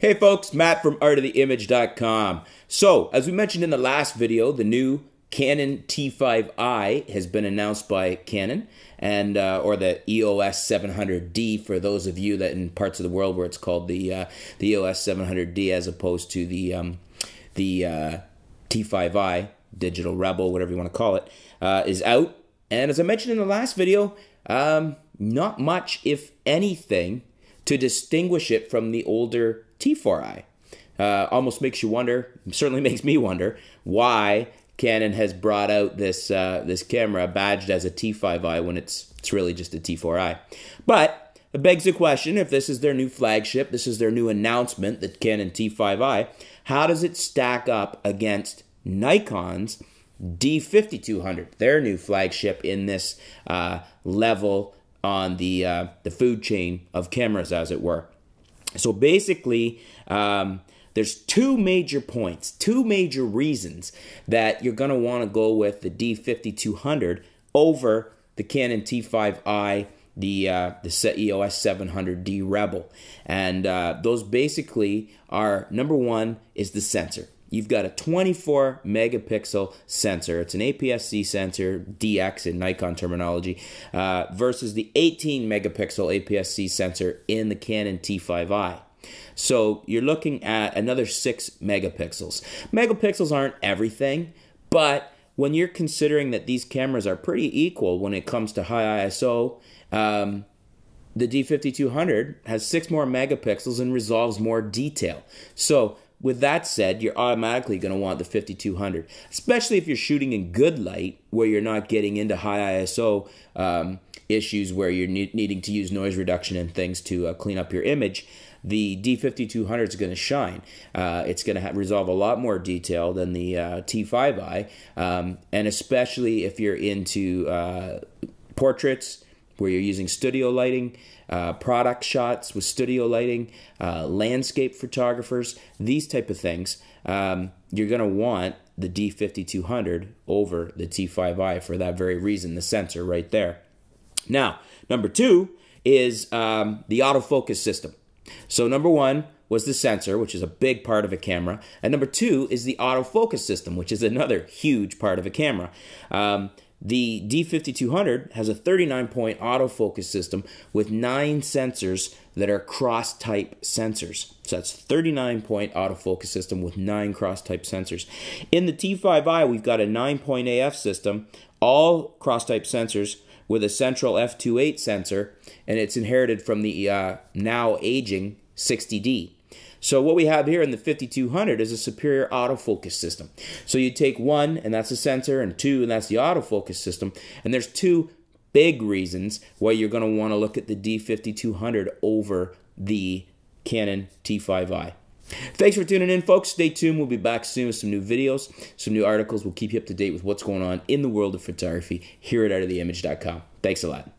Hey folks, Matt from artoftheimage.com. So, as we mentioned in the last video, the new Canon T5i has been announced by Canon, and or the EOS 700D for those of you that in parts of the world where it's called the EOS 700D as opposed to the T5i, Digital Rebel, whatever you want to call it, is out. And as I mentioned in the last video, not much, if anything, to distinguish it from the older T4i. Almost makes you wonder, certainly makes me wonder, why Canon has brought out this this camera badged as a T5i when it's really just a T4i. But it begs the question, if this is their new flagship, this is their new announcement, the Canon T5i, how does it stack up against Nikon's D5200, their new flagship in this level on the food chain of cameras, as it were. So basically, there's two major points, two major reasons that you're going to want to go with the D5200 over the Canon T5i, the EOS 700D Rebel. And those basically are, number one is the sensor. You've got a 24 megapixel sensor. It's an APS-C sensor, DX in Nikon terminology, versus the 18 megapixel APS-C sensor in the Canon T5i. So you're looking at another 6 megapixels. Megapixels aren't everything, but when you're considering that these cameras are pretty equal when it comes to high ISO, the D5200 has 6 more megapixels and resolves more detail. So with that said, you're automatically going to want the 5200, especially if you're shooting in good light where you're not getting into high ISO issues where you're needing to use noise reduction and things to clean up your image. The D5200 is going to shine. It's going to resolve a lot more detail than the T5i, and especially if you're into portraits where you're using studio lighting, product shots with studio lighting, landscape photographers, these type of things, you're going to want the D5200 over the T5i for that very reason, the sensor right there. Now, number two is the autofocus system. So number one was the sensor, which is a big part of a camera, and number two is the autofocus system, which is another huge part of a camera. The D5200 has a 39-point autofocus system with 9 sensors that are cross-type sensors. So that's 39-point autofocus system with 9 cross-type sensors. In the T5i, we've got a 9-point AF system, all cross-type sensors with a central f2.8 sensor, and it's inherited from the now aging 60D. So what we have here in the 5200 is a superior autofocus system. So you take one, and that's the sensor, and two, and that's the autofocus system. And there's two big reasons why you're going to want to look at the D5200 over the Canon T5i. Thanks for tuning in, folks. Stay tuned. We'll be back soon with some new videos, some new articles. We'll keep you up to date with what's going on in the world of photography here at artoftheimage.com. Thanks a lot.